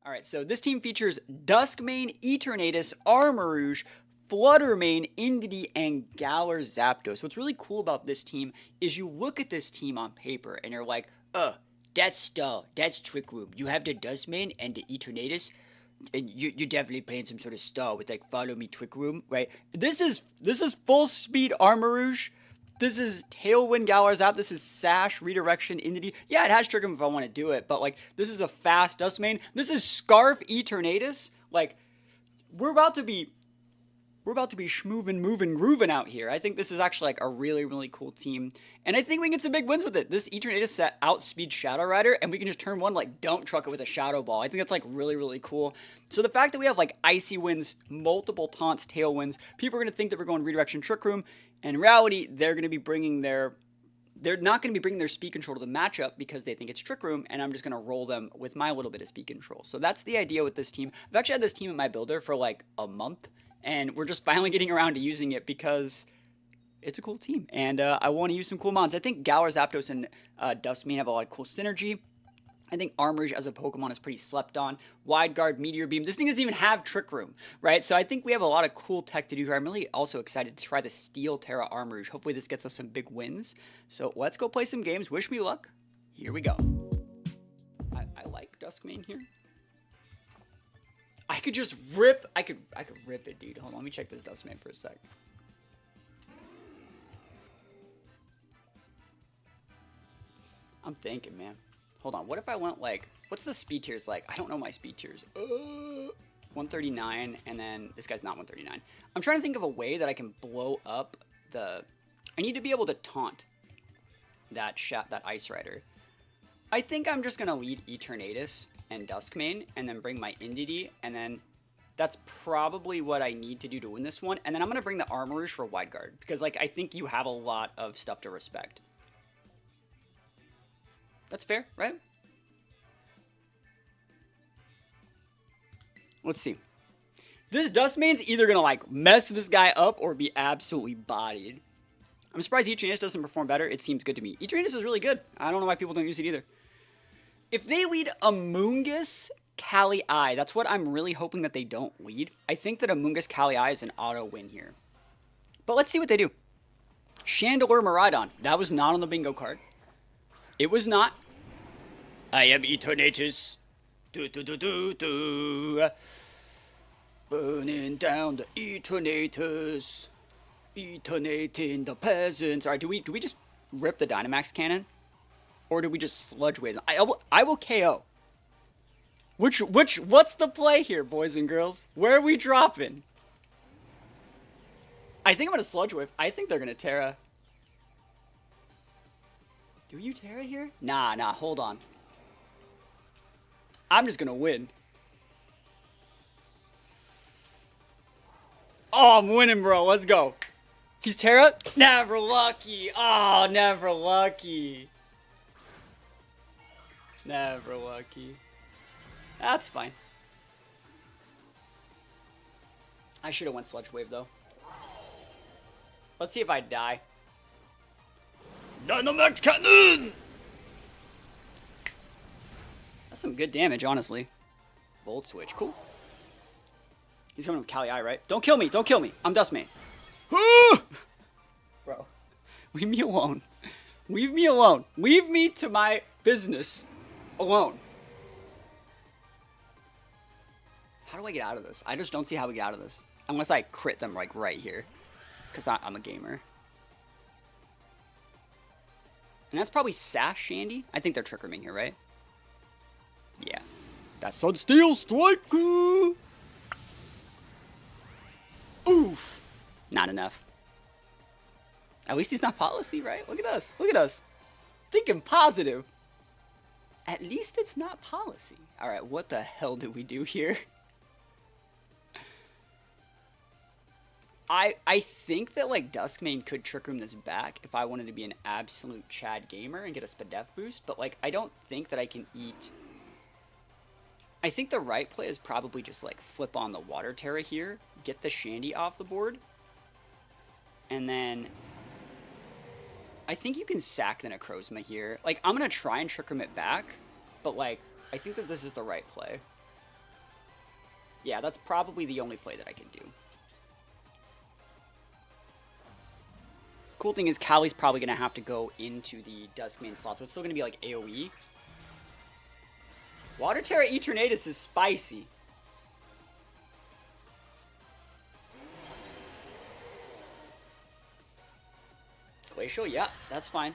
All right, so this team features Dusk Mane, Eternatus, Armarouge, Flutter Mane, Indeedee, and Galar Zapdos. What's really cool about this team is you look at this team on paper and you're like, that's Stall, that's Trick Room. You have the Dusk Mane and the Eternatus, and you're definitely playing some sort of Stall with like Follow Me Trick Room, right? This is full speed Armarouge. This is Tailwind Galar Zap. This is Sash, Redirection, Indeedee. Yeah, it has Trick Room if I want to do it, but like this is a fast Dusk Mane. This is Scarf Eternatus. Like we're about to be schmoovin', moving, grooving out here. I think this is actually like a really, really cool team. And I think we can get some big wins with it. This Eternatus set outspeed Shadow Rider, and we can just turn one, like, dump truck it with a Shadow Ball. I think that's, like, really, really cool. So the fact that we have, like, Icy Winds, multiple Taunts, Tailwinds, people are going to think that we're going Redirection Trick Room. And in reality, they're going to be bringing their... They're not going to be bringing their speed control to the matchup because they think it's Trick Room, and I'm just going to roll them with my little bit of speed control. So that's the idea with this team. I've actually had this team in my builder for, like, a month. And we're just finally getting around to using it because it's a cool team. And I want to use some cool mons. I think Galar Zapdos and Dusk Mane have a lot of cool synergy. I think Armarouge as a Pokemon is pretty slept on. Wide Guard, Meteor Beam. This thing doesn't even have Trick Room, right? So I think we have a lot of cool tech to do here. I'm really also excited to try the Steel Terra Armarouge. Hopefully this gets us some big wins. So let's go play some games. Wish me luck. Here we go. I like Dusk Mane here. I could just rip, I could rip it, dude. Hold on, let me check this Dusk Mane for a sec. I'm thinking, man. Hold on, what if I went like, what's the speed tiers like? I don't know my speed tiers. 139, and then this guy's not 139. I'm trying to think of a way that I can blow up the, I need to be able to taunt that Ice Rider. I think I'm just gonna lead Eternatus and Dusk Mane, and then bring my Indeedee, and then that's probably what I need to do to win this one. And then I'm going to bring the Armarouge for Wide Guard, because like I think you have a lot of stuff to respect. That's fair, right? Let's see. This Dusk Mane's either going to like mess this guy up or be absolutely bodied. I'm surprised Eternatus doesn't perform better. It seems good to me. Eternatus is really good. I don't know why people don't use it either. If they lead Amoonguss, Kali-I, that's what I'm really hoping that they don't lead. I think that Amoonguss, Kali-I is an auto win here. But let's see what they do. Chandelure, Miraidon. That was not on the bingo card. It was not. I am Eternatus. Burning down the Eternatus. Eternating the peasants. Alright, do we just rip the Dynamax cannon? Or do we just Sludge Wave them? I will KO. What's the play here, boys and girls? Where are we dropping? I think I'm going to Sludge Wave. I think they're going to Terra. Do you Terra here? Nah, hold on. I'm just going to win. Oh, I'm winning, bro. Let's go. He's Terra? Never lucky. Oh, never lucky. Never lucky. That's fine. I should have went Sludge Wave, though. Let's see if I die. Dynamax Cannon! That's some good damage, honestly. Volt Switch. Cool. He's coming with Kali-I, right? Don't kill me! Don't kill me! I'm Dusk Mane. Bro. Leave me alone. Leave me alone. Leave me to my business. Alone. How do I get out of this? I just don't see how we get out of this. Unless I crit them like right here. Because I'm a gamer. And that's probably Sash Shandy. I think they're Trick Rooming here, right? Yeah. That's Sunsteel Strike! Oof. Not enough. At least he's not policy, right? Look at us. Look at us. Thinking positive. At least it's not policy. Alright, what the hell do we do here? I think that like Dusk Mane could Trick Room this back if I wanted to be an absolute Chad gamer and get a Spadef boost, but like I don't think that I can eat. I think the right play is probably just like flip on the Water Terra here, get the Shandy off the board, and then I think you can sack the Necrozma here. Like, I'm going to try and Trick Room it back, but, like, I think that this is the right play. Yeah, that's probably the only play that I can do. Cool thing is Callie's probably going to have to go into the Dusk Mane slot, so it's still going to be like AoE. Water Terra Eternatus is spicy. Glacial, yeah, that's fine.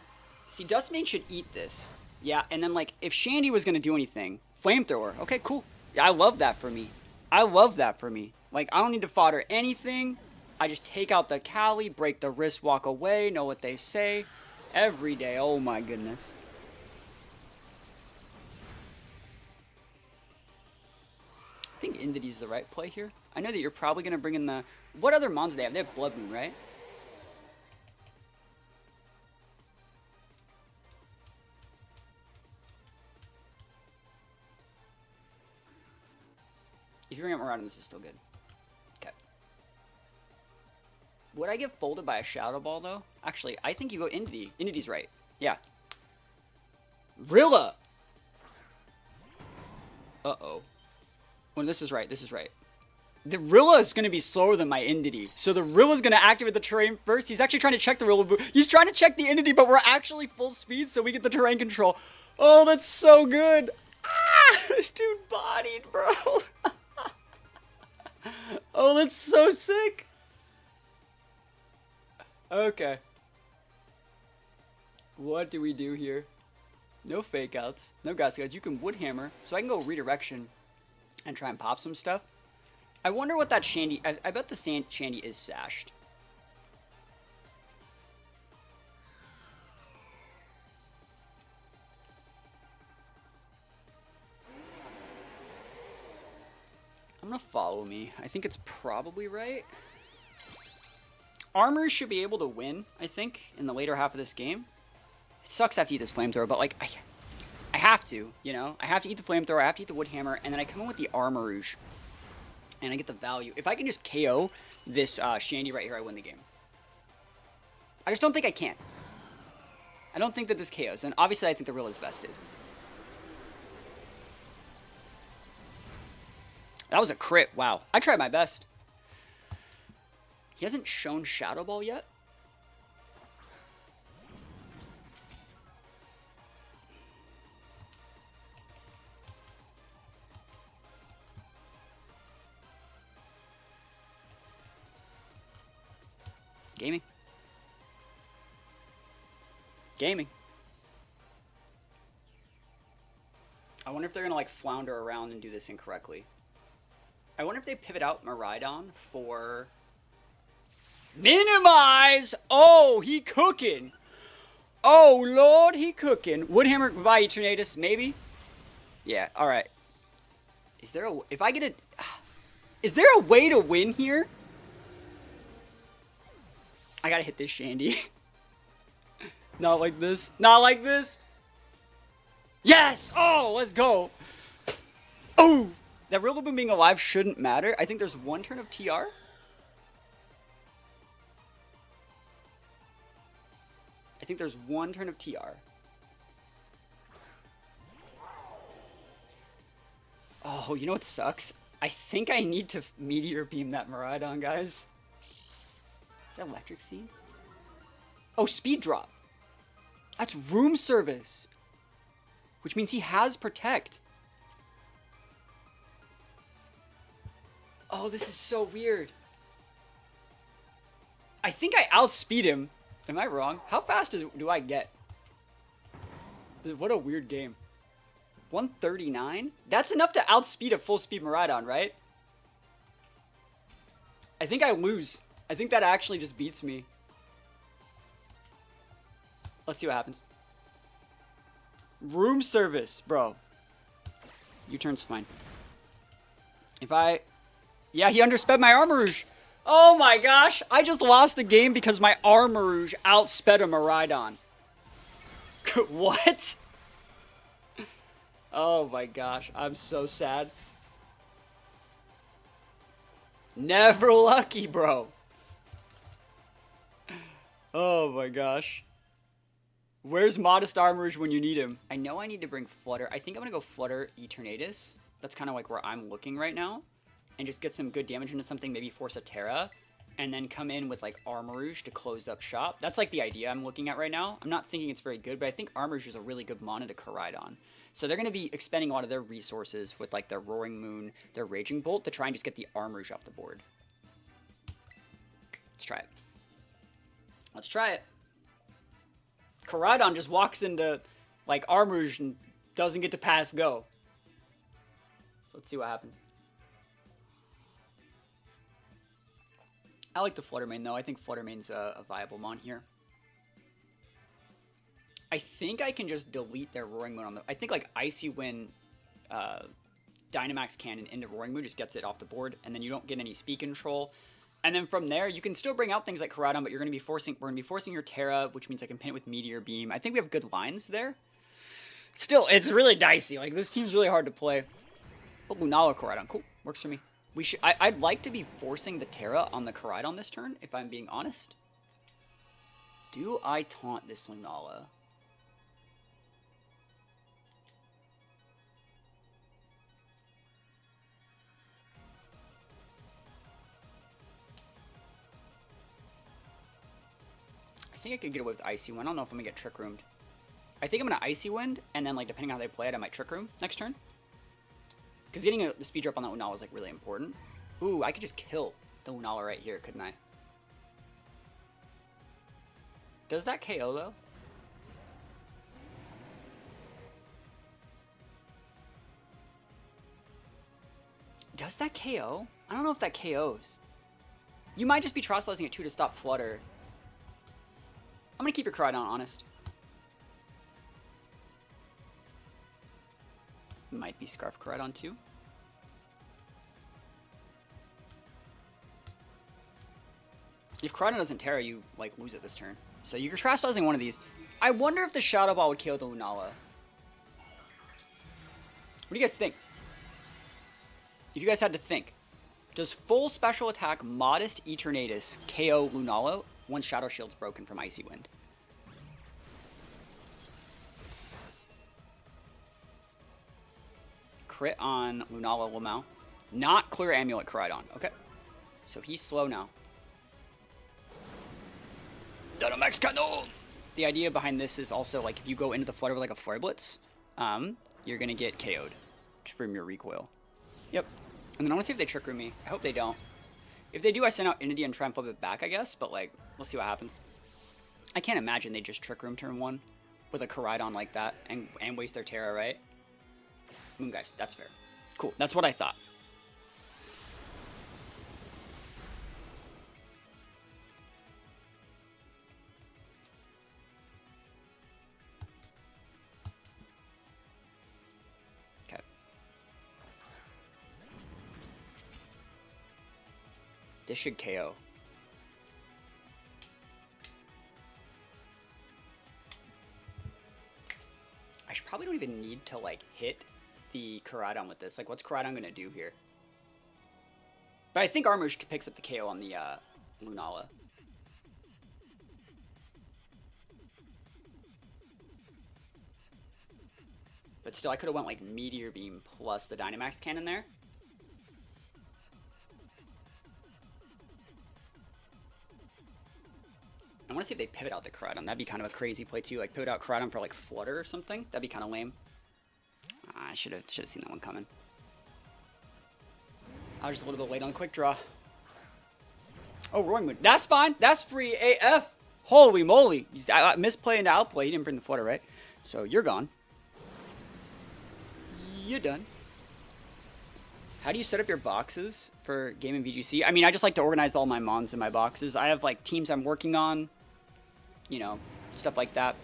See, Dusk Mane should eat this. Yeah, and then, like, if Shandy was going to do anything, Flamethrower. Okay, cool. Yeah, I love that for me. I love that for me. Like, I don't need to fodder anything. I just take out the Callie, break the wrist, walk away, know what they say. Every day. Oh, my goodness. I think Indidy's the right play here. I know that you're probably going to bring in the... What other mons do they have? They have Blood Moon, right? If you bring up Miraidon, this is still good. Okay. Would I get folded by a Shadow Ball, though? Actually, I think you go Indy. Indy's right. Yeah. Rilla! Uh-oh. Well, this is right. This is right. The Rilla is going to be slower than my Indy. So the Rilla's going to activate the terrain first. He's actually trying to check the Rilla. He's trying to check the Indy, but we're actually full speed, so we get the terrain control. Oh, that's so good. Ah! Dude bodied, bro. Oh, that's so sick. Okay. What do we do here? No fake outs. No gas guys. You can wood hammer. So I can go redirection and try and pop some stuff. I wonder what that Shandy... I bet the Shandy is sashed. I'm gonna follow me. I think it's probably right. Armor should be able to win, I think, in the later half of this game. It sucks I have to eat this Flamethrower, but, like, I have to, you know? I have to eat the Flamethrower, I have to eat the Wood Hammer, and then I come in with the Armarouge. And I get the value. If I can just KO this Shandy right here, I win the game. I just don't think I can. I don't think that this KOs. And obviously, I think the Rill is vested. That was a crit. Wow. I tried my best. He hasn't shown Shadow Ball yet. Gaming. Gaming. I wonder if they're gonna like flounder around and do this incorrectly. I wonder if they pivot out Miraidon for minimize. Oh, he cooking. Oh Lord, he cooking. Woodhammer by Eternatus, maybe. Yeah. All right. Is there a if I get a? Is there a way to win here? I gotta hit this Shandy. Not like this. Not like this. Yes! Oh, let's go. Oh! That Rillaboom being alive shouldn't matter. I think there's one turn of TR. I think there's one turn of TR. Oh, you know what sucks? I think I need to Meteor Beam that Miraidon, guys. Is that Electric Seeds? Oh, Speed Drop. That's Room Service. Which means he has Protect. Oh, this is so weird. I think I outspeed him. Am I wrong? How fast do I get? What a weird game. 139? That's enough to outspeed a full speed Miraidon, right? I think I lose. I think that actually just beats me. Let's see what happens. Room Service, bro. U-turn's fine. If I... Yeah, he undersped my Armarouge. Oh my gosh. I just lost a game because my Armarouge outsped a Miraidon. What? Oh my gosh. I'm so sad. Never lucky, bro. Oh my gosh. Where's Modest Armarouge when you need him? I know I need to bring Flutter. I think I'm going to go Flutter Eternatus. That's kind of like where I'm looking right now. and just get some good damage into something, maybe force a Terra, and then come in with like Armarouge to close up shop. That's like the idea I'm looking at right now. I'm not thinking it's very good, but I think Armarouge is a really good mana to Koraidon. So they're going to be expending a lot of their resources with like their Roaring Moon, their Raging Bolt to try and just get the Armarouge off the board. Let's try it. Let's try it. Koraidon just walks into like Armarouge and doesn't get to pass go. So let's see what happens. I like the Flutter Mane though. I think Flutter Mane's a viable mon here. I think I can just delete their Roaring Moon on the... I think like Icy Wind, Dynamax Cannon into Roaring Moon just gets it off the board, and then you don't get any speed control. And then from there, you can still bring out things like Koraidon, but you're going to be forcing... We're going to be forcing your Terra, which means I can pin it with Meteor Beam. I think we have good lines there. Still, it's really dicey. Like, this team's really hard to play. Oh, Lunala Koraidon. Cool. Works for me. We should. I'd like to be forcing the Terra on the Koraidon this turn, if I'm being honest. Do I taunt this Lunala? I think I could get away with Icy Wind. I don't know if I'm going to get Trick Roomed. I think I'm going to Icy Wind, and then, like, depending on how they play it, I might Trick Room next turn. Because getting the speed drop on that Lunala is, like, really important. Ooh, I could just kill the Lunala right here, couldn't I? Does that KO, though? Does that KO? I don't know if that KOs. You might just be Trostalizing it, too, to stop Flutter. I'm going to keep your Koraidon honest. Might be Scarf Koraidon, too. If Koraidon doesn't Terra, you, like, lose it this turn. So you're Trostalizing one of these. I wonder if the Shadow Ball would KO the Lunala. What do you guys think? If you guys had to think, does full special attack Modest Eternatus KO Lunala once Shadow Shield's broken from Icy Wind? Crit on Lunala Lamau. Not clear Amulet Koraidon. Okay. So he's slow now. Dynamax Cannon! The idea behind this is also, like, if you go into the Flutter with, like, a Flare Blitz, you're gonna get KO'd from your recoil. Yep. And then I want to see if they Trick Room me. I hope they don't. If they do, I send out Inity and try and flip it back, I guess. But, like, we'll see what happens. I can't imagine they just Trick Room turn 1 with a Koraidon like that and waste their Terra, right? Moongeist, that's fair. Cool, that's what I thought. Okay. This should KO. I probably don't even need to, like, hit the Koraidon with this. Like, what's Koraidon going to do here? But I think Armarouge picks up the KO on the Lunala. But still, I could have went, like, Meteor Beam plus the Dynamax Cannon there. I want to see if they pivot out the Koraidon. That'd be kind of a crazy play, too. Like, pivot out Koraidon for, like, Flutter or something. That'd be kind of lame. I should have seen that one coming. I was just a little bit late on the quick draw. Oh, Roaring Moon. That's fine. That's free AF. Holy moly. I misplay into outplay. He didn't bring the Flutter, right? So you're gone. You're done. How do you set up your boxes for Game and VGC? I mean, I just like to organize all my mons in my boxes. I have, like, teams I'm working on. You know, stuff like that.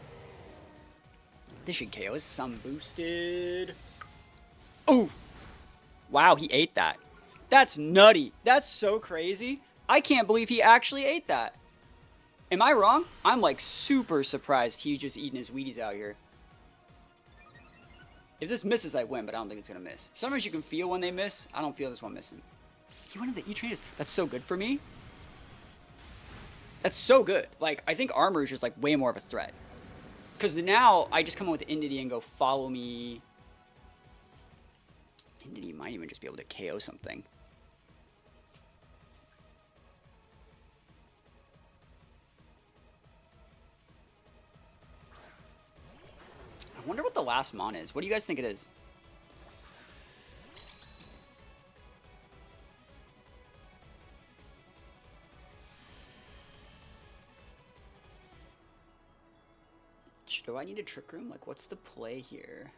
This should KO. This is some boosted. Oh! Wow, he ate that. That's nutty. That's so crazy. I can't believe he actually ate that. Am I wrong? I'm, like, super surprised he's just eating his Wheaties out here. If this misses, I win, but I don't think it's going to miss. Sometimes you can feel when they miss. I don't feel this one missing. He wanted the E-Trainers. That's so good for me. That's so good. Like, I think Armarouge is, like, way more of a threat. Because now, I just come in with Inity and go, follow me. Inity might even just be able to KO something. I wonder what the last Mon is. What do you guys think it is? Do I need a Trick Room? Like, what's the play here?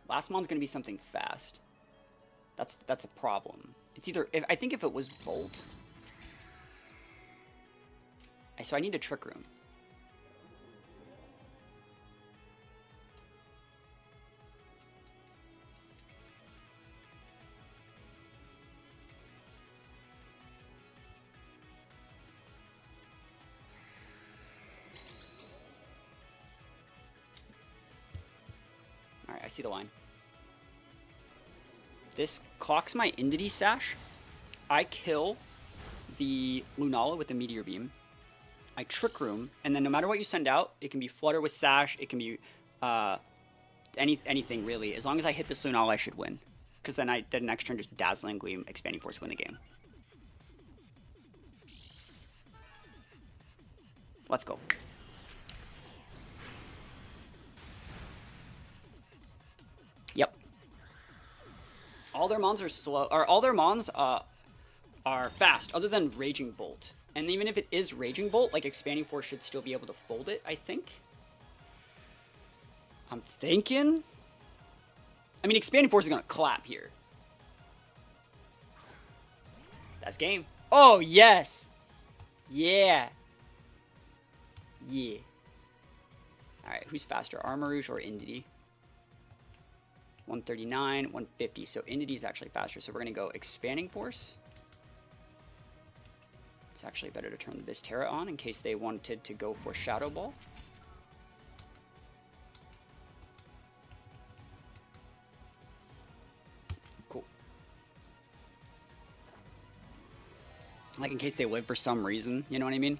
Last Mon's gonna be something fast. That's a problem. It's either I think if it was Bolt. So I need a Trick Room. Alright, I see the line. This clocks my Indity Sash. I kill the Lunala with the Meteor Beam. I Trick Room, and then no matter what you send out, it can be Flutter with Sash, it can be anything really. As long as I hit this Lunala, I should win. Because then next turn just Dazzling Gleam, Expanding Force, win the game. Let's go. Yep. All their Mons are slow, or all their Mons are fast, other than Raging Bolt. And even if it is Raging Bolt, like Expanding Force should still be able to fold it, I think. I'm thinking. I mean, Expanding Force is going to clap here. That's game. Oh, yes. Yeah. Yeah. Alright, who's faster? Armarouge or Indity? 139, 150. So Indity is actually faster. So we're going to go Expanding Force. It's actually better to turn this Terra on in case they wanted to go for Shadow Ball. Cool. Like in case they live for some reason, you know what I mean?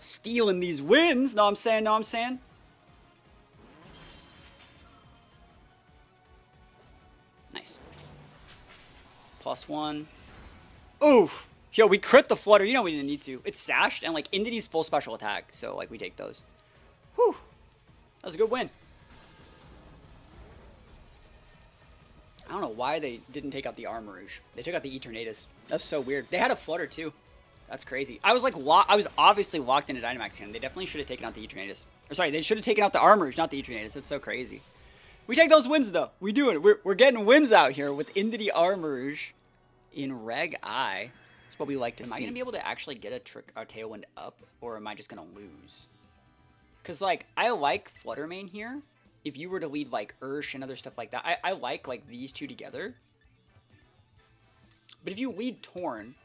Stealing these wins. No, I'm saying. Nice. +1. Oof. Yo, we crit the Flutter. You know we didn't need to. It's sashed and like Indity's full special attack. So like we take those. Whew. That was a good win. I don't know why they didn't take out the Armarouge. They took out the Eternatus. That's so weird. They had a Flutter too. That's crazy. I was like, I was obviously locked into Dynamax here. They definitely should have taken out the Eternatus. Or sorry, they should have taken out the Armarouge, not the Eternatus. That's so crazy. We take those wins though. We do it. We're getting wins out here with Indity Armarouge in Reg I. That's what we like to see. Am I gonna be able to actually get a Tailwind up, or am I just gonna lose? Cause like I like Flutter Mane here. If you were to lead like Ursh and other stuff like that, I like these two together. But if you lead Torn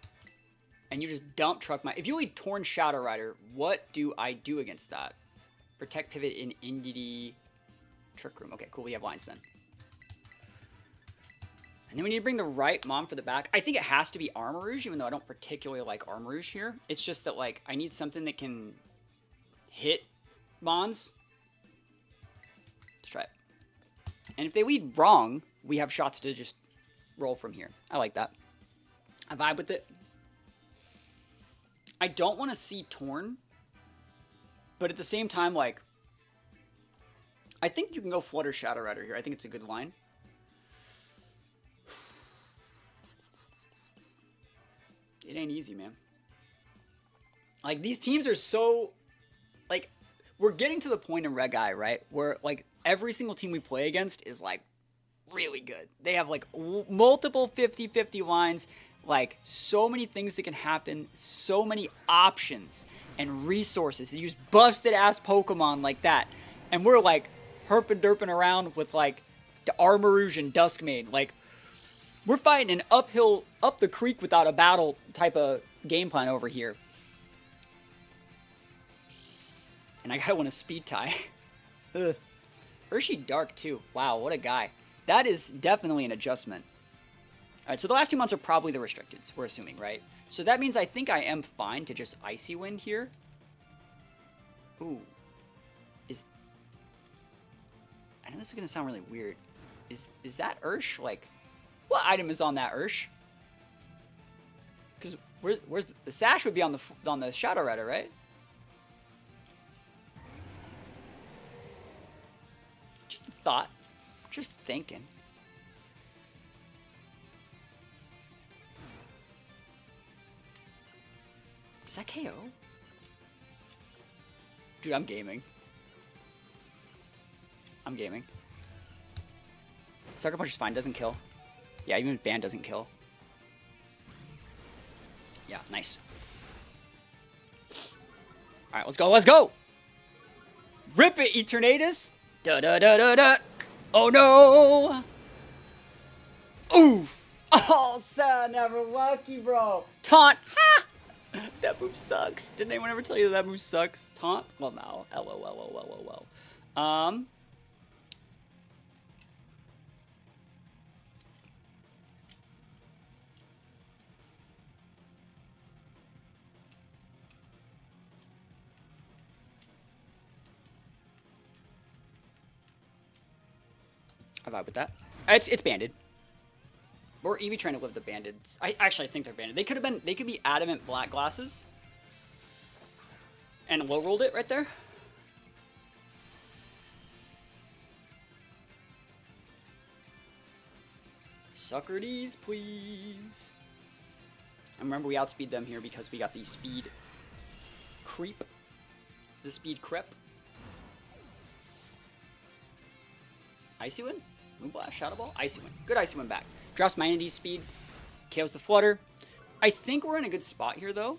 and you just dump Truck If you lead Torn Shadow Rider, what do I do against that? Protect Pivot in Indity Trick Room. Okay, cool. We have lines then. And then we need to bring the right Mom for the back. I think it has to be Armarouge, even though I don't particularly like Armarouge here. It's just that like I need something that can hit Mons. Let's try it. And if they lead wrong, we have shots to just roll from here. I like that. I vibe with it. I don't want to see Torn, but at the same time, like, I think you can go Flutter Shadow Rider here. I think it's a good line. It ain't easy, man. Like, these teams are so, like, we're getting to the point in Reg I, right, where, like, every single team we play against is, like, really good. They have, like, multiple 50-50 lines. Like, so many things that can happen, so many options and resources to use busted-ass Pokemon like that. And we're, like, herping-derping around with, like, the Armarouge and Dusk Mane. Like, we're fighting an uphill, up the creek without a battle type of game plan over here. And I gotta win a speed tie. Ugh. Hershey Dark, too. Wow, what a guy. That is definitely an adjustment. Alright, so the last 2 months are probably the restricteds, we're assuming, right? So that means I think I am fine to just Icy Wind here. Ooh. I know this is going to sound really weird. Is that Ursh? Like, what item is on that Ursh? Because Where's the sash would be on the Shadow Rider, right? Just a thought. Just thinking. Is that KO? Dude, I'm gaming. I'm gaming. Sucker Punch is fine, doesn't kill. Yeah, even Ban doesn't kill. Yeah, nice. Alright, let's go, let's go! Rip it, Eternatus! Da da da da da! Oh no! Oof! Oh, sad, never lucky, bro! Taunt! Ha! That move sucks. Didn't anyone ever tell you that move sucks? Taunt? Well, no. LOL. I vibe with that. It's banded. Or Eevee trying to live the banded. I actually think they're banded. They could be adamant black glasses. And low rolled it right there. Sucker these, please. And remember, we outspeed them here because we got the speed creep. The speed crep. Icy Wind? Moonblast, Shadow Ball? Icy Wind. Good Icy Wind back. Drops my Entity speed. KOs the Flutter. I think we're in a good spot here, though.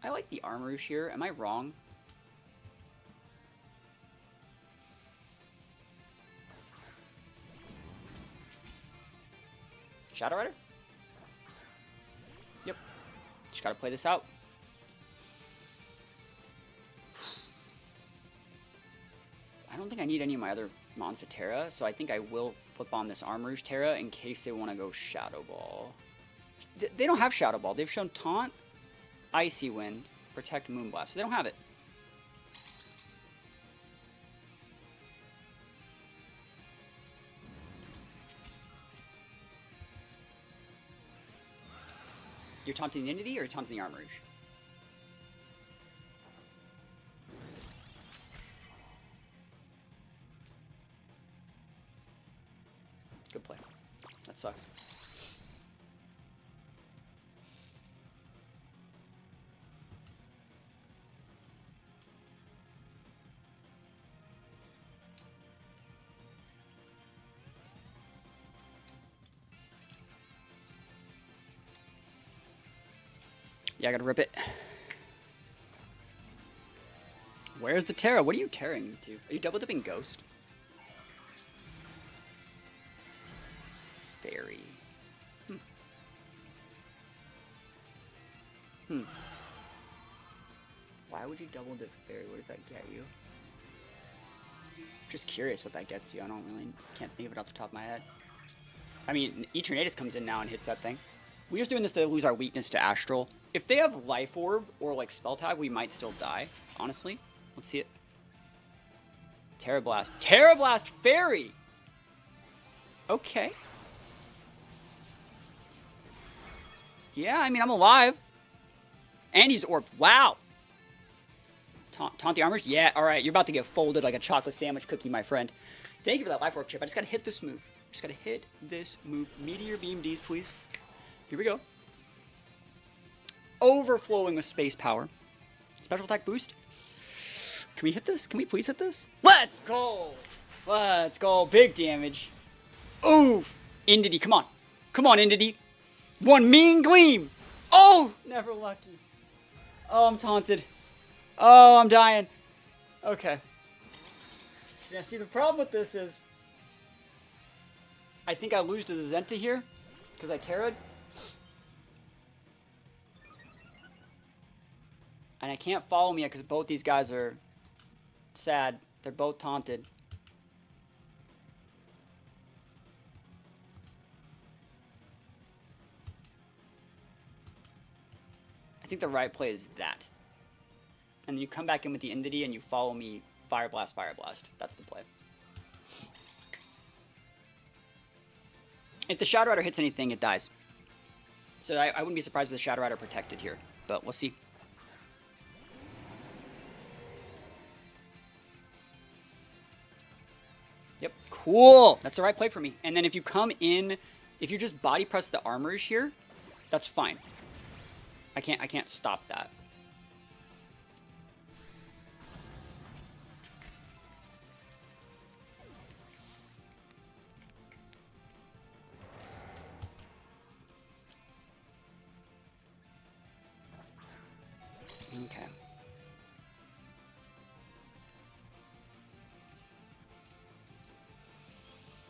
I like the Armarouge here. Am I wrong? Shadow Rider? Yep. Just gotta play this out. I don't think I need any of my other Monster Terra, so I think I will flip on this Armarouge Terra in case they want to go Shadow Ball. They don't have Shadow Ball. They've shown Taunt, Icy Wind, Protect, Moonblast. So they don't have it. You're taunting the Entity or you're taunting the Armarouge? Good play. That sucks. Yeah, I gotta rip it. Where's the Terra? What are you tearing to? Are you double dipping Ghost? Fairy. Why would you double dip Fairy? What does that get you? Just curious what that gets you. I can't think of it off the top of my head. I mean, Eternatus comes in now and hits that thing. We're just doing this to lose our weakness to Astral. If they have Life Orb or like Spell Tag, we might still die, honestly. Let's see it. Terra Blast. Terra Blast Fairy! Okay. Yeah, I mean, I'm alive. And he's orbed. Wow. Taunt the Armarouge? Yeah, alright. You're about to get folded like a chocolate sandwich cookie, my friend. Thank you for that Life Orb chip. I just gotta hit this move. Just gotta hit this move. Meteor Beam D's, please. Here we go. Overflowing with space power. Special attack boost. Can we hit this? Can we please hit this? Let's go! Let's go. Big damage. Oof! Entity, come on. Come on, Entity. One mean gleam. Oh! Never lucky. Oh, I'm taunted. Oh, I'm dying. Okay. Now, see, the problem with this is I think I lose to the Zenta here because I Terra'd. And I can't follow me because both these guys are sad. They're both taunted. I think the right play is that. and then you come back in with the Entity and you follow me Fire Blast, Fire Blast. That's the play. If the Shadow Rider hits anything, it dies. So I wouldn't be surprised if the Shadow Rider protected here, but we'll see. Yep, cool. That's the right play for me. And then if you come in, if you just body press the Armarouge here, that's fine. I can't stop that. Okay.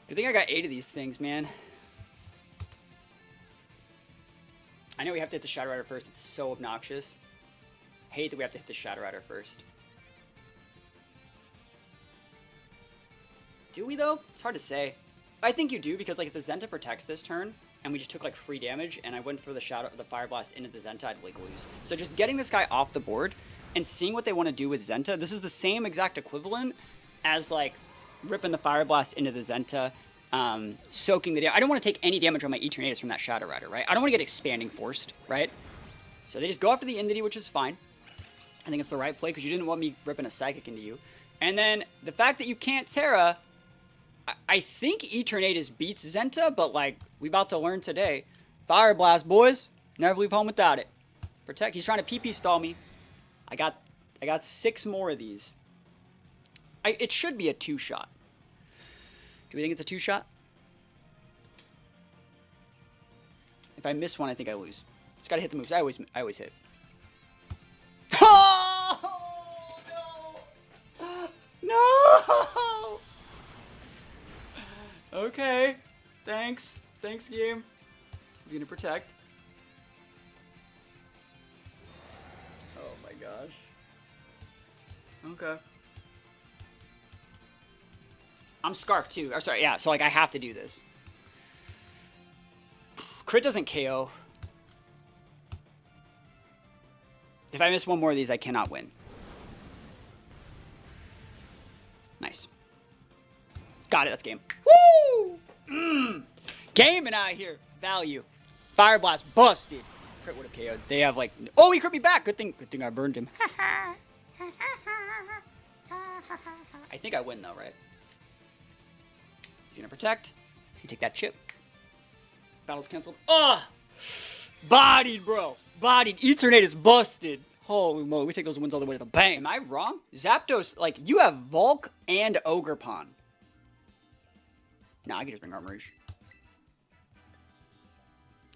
Good thing I got 8 of these things, man. I know we have to hit the Shadow Rider first. It's so obnoxious. Hate that we have to hit the Shadow Rider first. Do we, though? It's hard to say. I think you do, because like if the Zenta protects this turn, and we just took like free damage, and I went for the Fire Blast into the Zenta, I'd like lose. So just getting this guy off the board, and seeing what they want to do with Zenta, this is the same exact equivalent as like ripping the Fire Blast into the Zenta, soaking the damage. I don't want to take any damage on my Eternatus from that Shadow Rider, right? I don't want to get Expanding Forced, right? So they just go after the Entity, which is fine. I think it's the right play, because you didn't want me ripping a Psychic into you. And then the fact that you can't Terra, I think Eternatus beats Zenta, but like, we about to learn today. Fire Blast, boys. Never leave home without it. Protect. He's trying to PP stall me. I got 6 more of these. It should be a 2-shot. Do we think it's a 2-shot? If I miss one, I think I lose. Just gotta hit the moves. I always hit. Oh no! No! Okay. Thanks. Thanks, game. He's gonna protect. Oh my gosh. Okay. I'm Scarf too. Or sorry, yeah, so like I have to do this. Crit doesn't KO. If I miss one more of these, I cannot win. Nice. Got it, that's game. Woo! Gaming out here. Value. Fire Blast busted. Crit would have KO'd. They have like, oh, he crit me back. Good thing I burned him. I think I win though, right? He's gonna protect. He's gonna take that chip. Battle's canceled. Ugh! Bodied, bro. Bodied. Eternatus busted. Holy moly, we take those wins all the way to the bank. Am I wrong? Zapdos, like, you have Volk and Ogerpon. Nah, I can just bring Armarouge.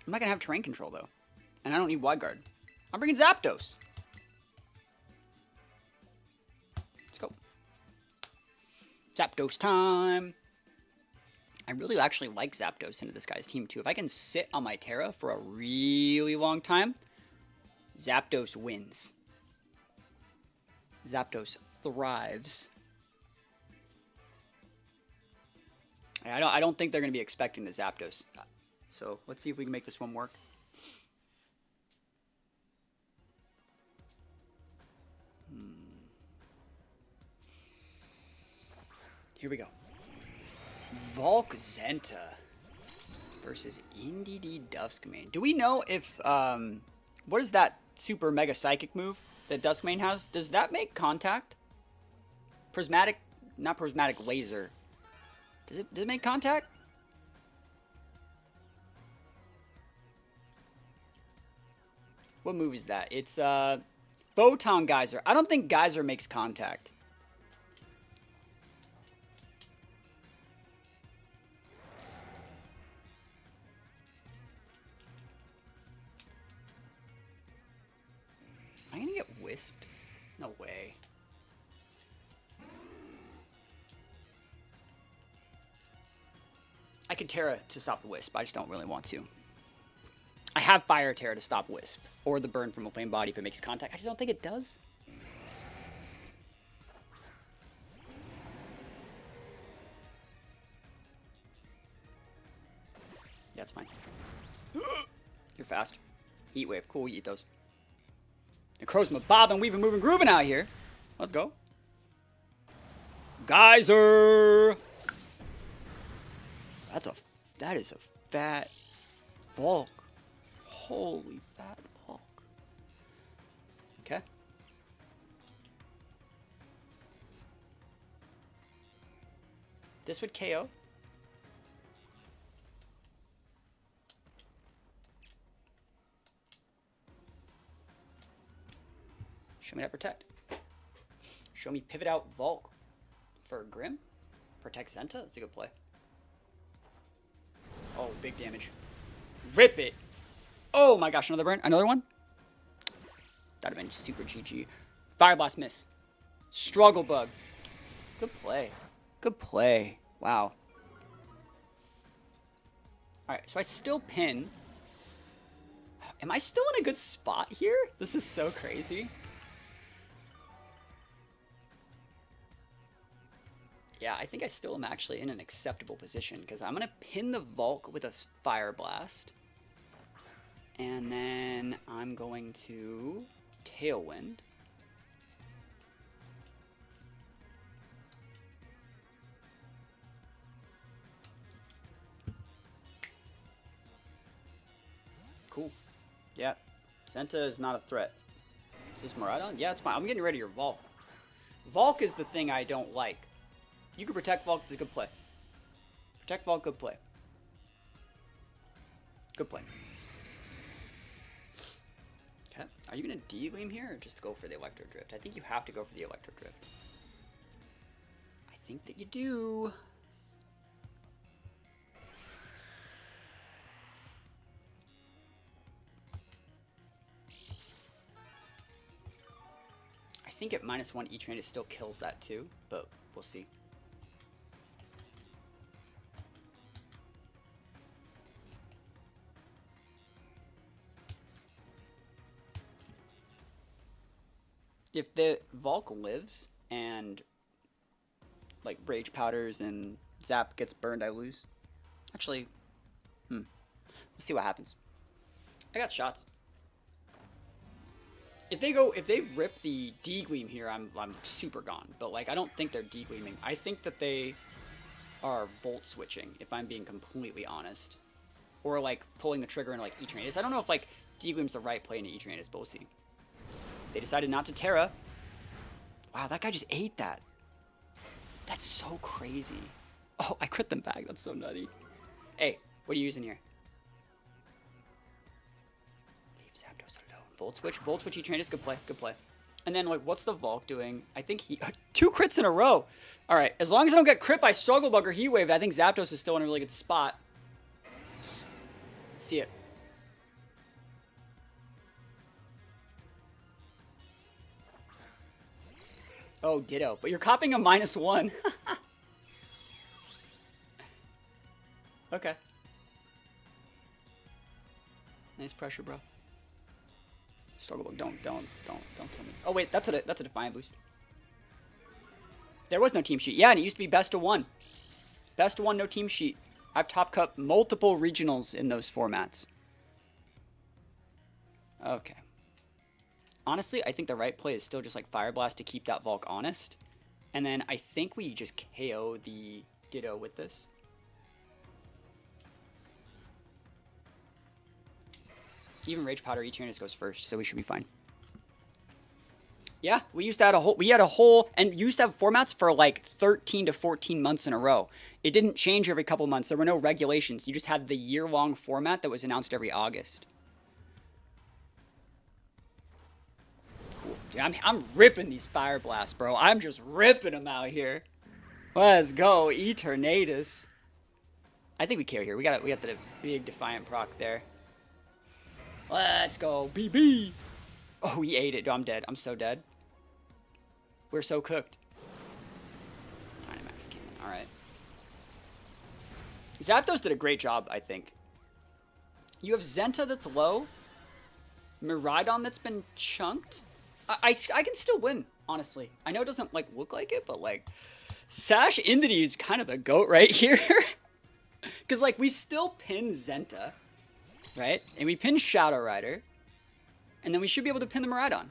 I'm not gonna have terrain control, though. And I don't need Wide Guard. I'm bringing Zapdos. Let's go. Zapdos time. I really actually like Zapdos into this guy's team, too. If I can sit on my Terra for a really long time, Zapdos wins. Zapdos thrives. I don't think they're going to be expecting the Zapdos. So let's see if we can make this one work. Here we go. Volk Zenta versus Indeedee Dusk Mane. Do we know if, what is that super mega psychic move that Dusk Mane has? Does that make contact? Prismatic, not prismatic laser. Does it make contact? What move is that? It's, Photon Geyser. I don't think Geyser makes contact. Am I gonna get wisped? No way. I could Terra to stop the wisp. I just don't really want to. I have Fire Terra to stop wisp. Or the burn from a flame body if it makes contact. I just don't think it does. Yeah, it's fine. You're fast. Heat wave. Cool, we eat those. Necrozma bobbing, weaving, moving, grooving out here. Let's go. Geyser. That is a fat Volk. Holy fat Volk. Okay. This would KO. Show me that protect. Show me pivot out Volk for Grim. Protect Zenta. That's a good play. Oh, big damage. Rip it. Oh my gosh, another burn. Another one. That'd have been super GG. Fire Blast miss. Struggle Bug. Good play. Good play. Wow. Alright, so I still pin. Am I still in a good spot here? This is so crazy. Yeah, I think I still am actually in an acceptable position because I'm going to pin the Volk with a Fire Blast. And then I'm going to Tailwind. Cool. Yeah, Zenta is not a threat. Is this Miraidon? Yeah, it's fine. I'm getting rid of your Volk. Volk is the thing I don't like. You can protect Volk, it's a good play. Protect Volk, good play. Good play. Okay. Are you going to D-Gleam here or just go for the Electro Drift? I think you have to go for the Electro Drift. I think that you do. I think at -1 Eternatus still kills that too, but we'll see. If the Volk lives and like Rage Powders and Zap gets burned, I lose. Actually, we'll see what happens. I got shots. If they rip the D-Gleam here, I'm super gone. But like I don't think they're D-Gleaming. I think that they are Volt switching, if I'm being completely honest. Or like pulling the trigger into like Eternatus. I don't know if like D-Gleam's the right play into Eternatus, but we'll see. They decided not to Terra. Wow, that guy just ate that. That's so crazy. Oh, I crit them back. That's so nutty. Hey, what are you using here? Leave Zapdos alone. Volt switch Eternatus. Good play, good play. And then, like, what's the Volk doing? I think he... 2 crits in a row. All right, as long as I don't get crit by Struggle Bug or Heat Wave, I think Zapdos is still in a really good spot. Let's see it. Oh, ditto. But you're copying a -1. Okay. Nice pressure, bro. Struggle Bug, don't kill me. Oh wait, that's a Defiant boost. There was no team sheet. Yeah, and it used to be best of 1. Best of 1, no team sheet. I've top cut multiple regionals in those formats. Okay. Honestly, I think the right play is still just like Fire Blast to keep that Volk honest. And then I think we just KO the Ditto with this. Even Rage Powder Eternatus goes first, so we should be fine. Yeah, we used to have and used to have formats for like 13 to 14 months in a row. It didn't change every couple months. There were no regulations. You just had the year-long format that was announced every August. Dude, I'm ripping these Fire Blasts, bro. I'm just ripping them out here. Let's go, Eternatus. I think we carry here. We got the big Defiant proc there. Let's go, BB. Oh, he ate it. Dude, I'm dead. I'm so dead. We're so cooked. Dynamax Cannon. All right. Zapdos did a great job, I think. You have Zenta that's low. Miraidon that's been chunked. I can still win, honestly. I know it doesn't like look like it, but like Sash Indity is kind of the GOAT right here. Because like we still pin Zenta, right? And we pin Shadow Rider. And then we should be able to pin the Miraidon.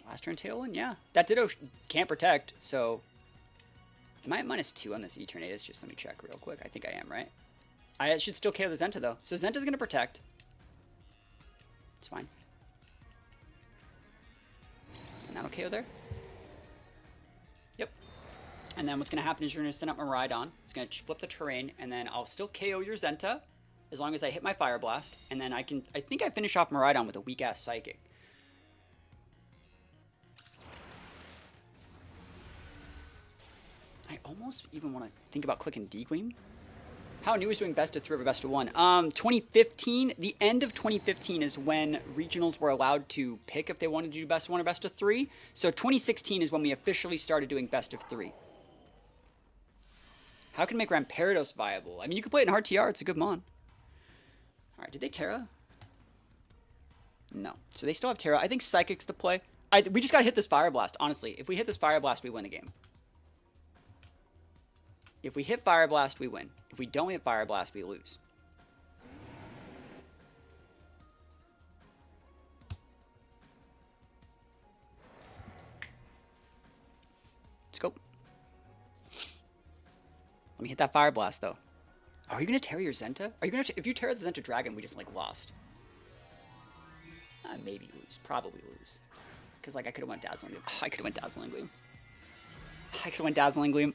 Last turn Tailwind, yeah. That Ditto can't protect, so... Am I at -2 on this Eternatus? Just let me check real quick. I think I am, right? I should still KO the Zenta, though. So Zenta's going to protect. It's fine. And that'll KO there. Yep. And then what's going to happen is you're going to send up Miraidon. It's going to flip the terrain, and then I'll still KO your Zenta as long as I hit my Fire Blast. And then I think I finish off Miraidon with a weak-ass Psychic. I almost even want to think about clicking D-Gleam. How new is doing best of 3 or best of 1? 2015, the end of 2015 is when regionals were allowed to pick if they wanted to do best of 1 or best of 3. So 2016 is when we officially started doing best of 3. How can make Rampardos viable? I mean, you could play it in RTR. It's a good mon. All right, did they Terra? No. So they still have Terra. I think Psychic's the play. We just got to hit this Fire Blast, honestly. If we hit this Fire Blast, we win the game. If we hit Fire Blast, we win. If we don't hit Fire Blast, we lose. Let's go. Let me hit that Fire Blast, though. Are you going to Terra your Zenta? Are you going to... If you Terra the Zenta Dragon, we just, like, lost. Maybe lose. Probably lose. Because, like, I could have went Dazzling Gleam. Oh, I could have went Dazzling Gleam. I could have went Dazzling Gleam.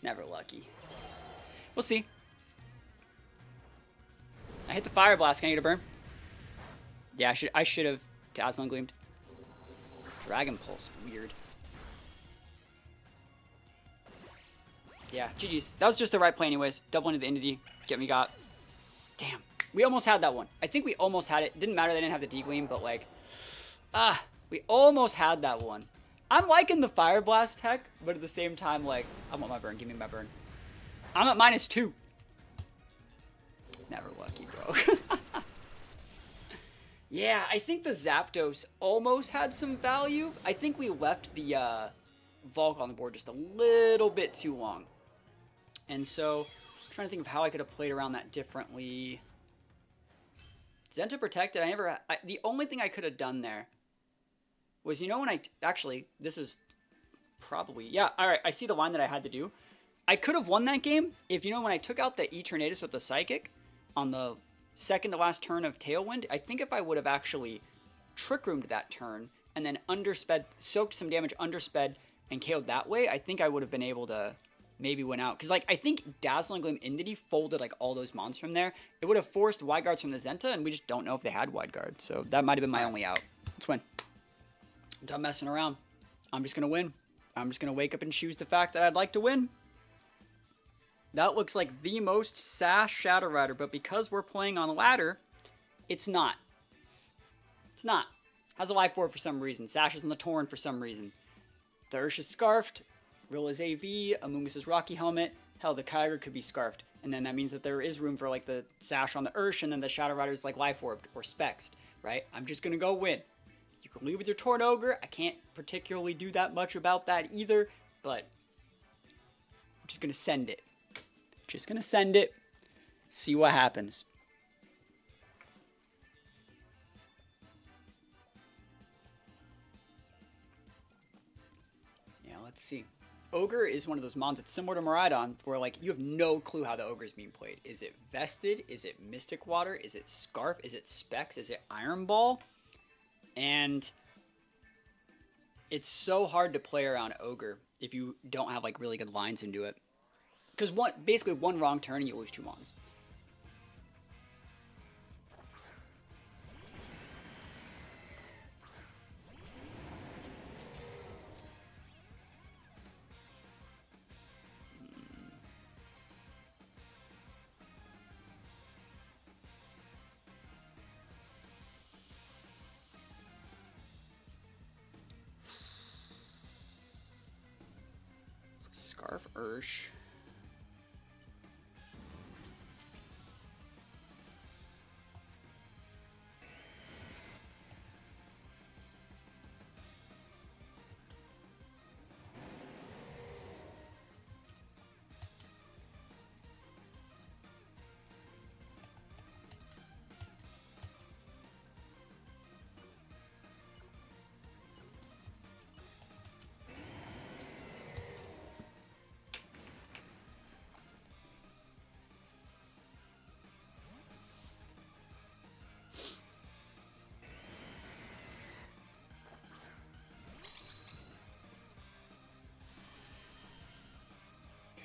Never lucky. We'll see. I hit the Fire Blast. Can I get a burn? Yeah, I should have Dazzling Gleamed. Dragon Pulse. Weird. Yeah, GG's. That was just the right play anyways. Double into the Entity. Get me got. Damn. We almost had that one. I think we almost had it. Didn't matter they didn't have the D-Gleam, but like... we almost had that one. I'm liking the Fire Blast tech, but at the same time, like, I want my burn. Give me my burn. I'm at -2. Never lucky, bro. Yeah, I think the Zapdos almost had some value. I think we left the Volk on the board just a little bit too long. And so, I'm trying to think of how I could have played around that differently. Zenta protected. The only thing I could have done there was, you know, when actually, this is probably, yeah, all right, I see the line that I had to do. I could have won that game if, you know, when I took out the Eternatus with the Psychic on the second to last turn of Tailwind, I think if I would have actually Trick Roomed that turn and then undersped, soaked some damage, undersped, and KO'd that way, I think I would have been able to maybe win out. Because, like, I think Dazzling Gleam Entity folded, like, all those mons from there. It would have forced Wide Guards from the Zenta, and we just don't know if they had Wide Guard. So that might have been my only out. Let's win. I'm done messing around. I'm just going to win. I'm just going to wake up and choose the fact that I'd like to win. That looks like the most Sash Shadow Rider, but because we're playing on ladder, it's not. It's not. Has a life orb for some reason. Sash is on the Torn for some reason. The Ursh is Scarfed. Rilla's AV. Amoonguss' Rocky Helmet. Hell, the Kyogre could be Scarfed. And then that means that there is room for, like, the Sash on the Ursh, and then the Shadow Rider's, like, life orbed or Spexed, right? I'm just going to go win. You can lead with your Torn Ogre. I can't particularly do that much about that either, but I'm just going to send it. Just going to send it. See what happens. Yeah, let's see. Ogre is one of those mons that's similar to Miraidon, where, like, you have no clue how the Ogre is being played. Is it Vested? Is it Mystic Water? Is it Scarf? Is it Specs? Is it Iron Ball? And it's so hard to play around Ogre if you don't have, like, really good lines into it. Because basically one wrong turn and you lose 2 mons. Scarf Ursh.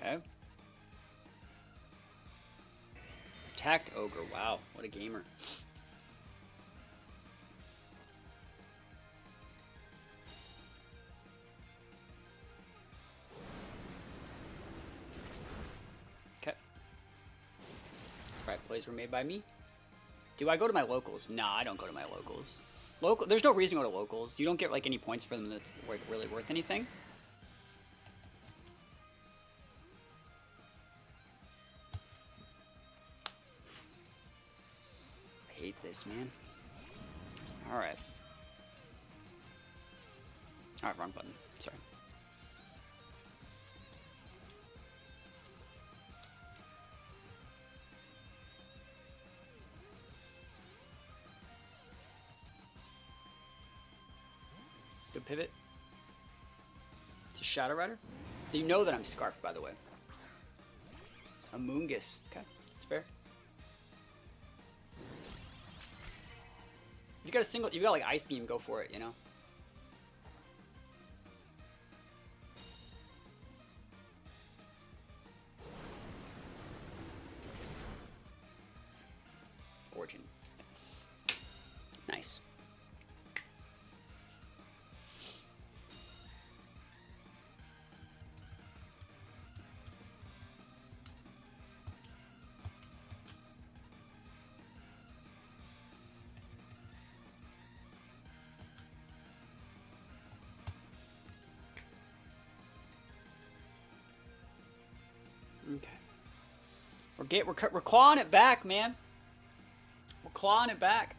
Okay. Attacked Ogre. Wow, what a gamer. Okay. Alright, plays were made by me. Do I go to my locals? Nah, I don't go to my locals. There's no reason to go to locals. You don't get like any points for them that's like really worth anything. I hate this, man. Alright. Alright, wrong button. Sorry. Good pivot. It's a Shadow Rider. So you know that I'm Scarfed, by the way. A Moongus. Okay, that's fair. If you got a single, you got like Ice Beam, go for it, you know? Origin. Yes. Nice. Okay. We're clawing it back, man. We're clawing it back.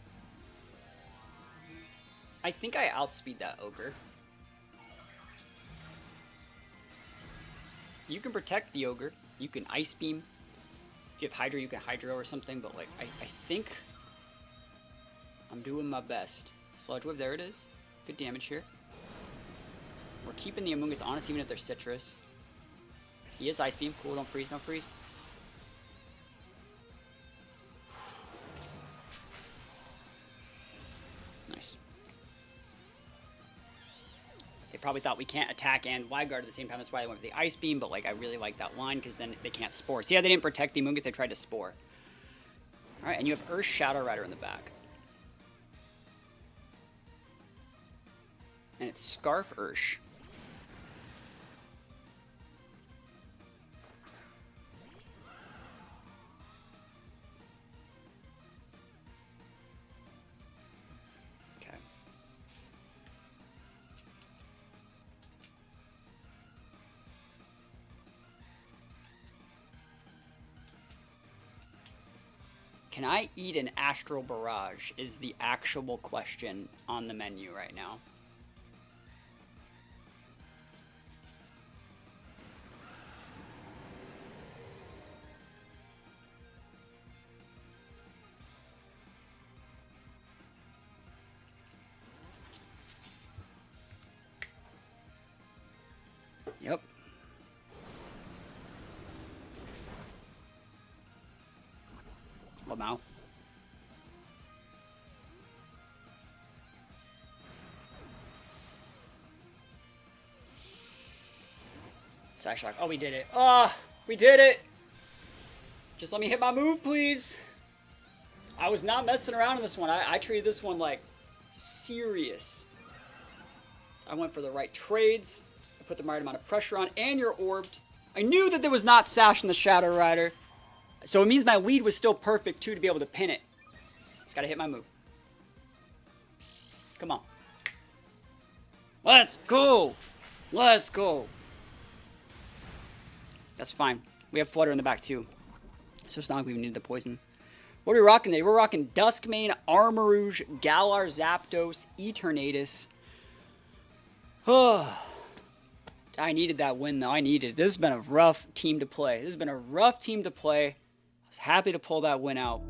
I think I outspeed that Ogre. You can protect the Ogre. You can Ice Beam. If you have Hydro, you can Hydro or something. But like, I think I'm doing my best. Sludge Wave, there it is. Good damage here. We're keeping the Amoonguss honest even if they're Citrus. He is Ice Beam. Cool, don't freeze, don't freeze. Nice. They probably thought we can't attack and wide guard at the same time. That's why they went for the Ice Beam, but like I really like that line because then they can't Spore. So yeah, they didn't protect the Amoonguss, they tried to Spore. Alright, and you have Earth Shadow Rider in the back. And it's Scarf Ursh. Can I eat an Astral Barrage is the actual question on the menu right now. Yep. Lamau. Psyshock. Oh, we did it. Oh, we did it. Just let me hit my move, please. I was not messing around in this one. I treated this one like serious. I went for the right trades. I put the right amount of pressure on, and you're orbed. I knew that there was not Sash in the Shadow Rider. So it means my lead was still perfect, too, to be able to pin it. Just gotta hit my move. Come on. Let's go! Let's go! That's fine. We have Flutter in the back, too. So it's not like we even needed the poison. What are we rocking today? We're rocking Dusk Mane, Armarouge, Galar Zapdos, Eternatus. I needed that win, though. I needed it. This has been a rough team to play. This has been a rough team to play. I was happy to pull that win out.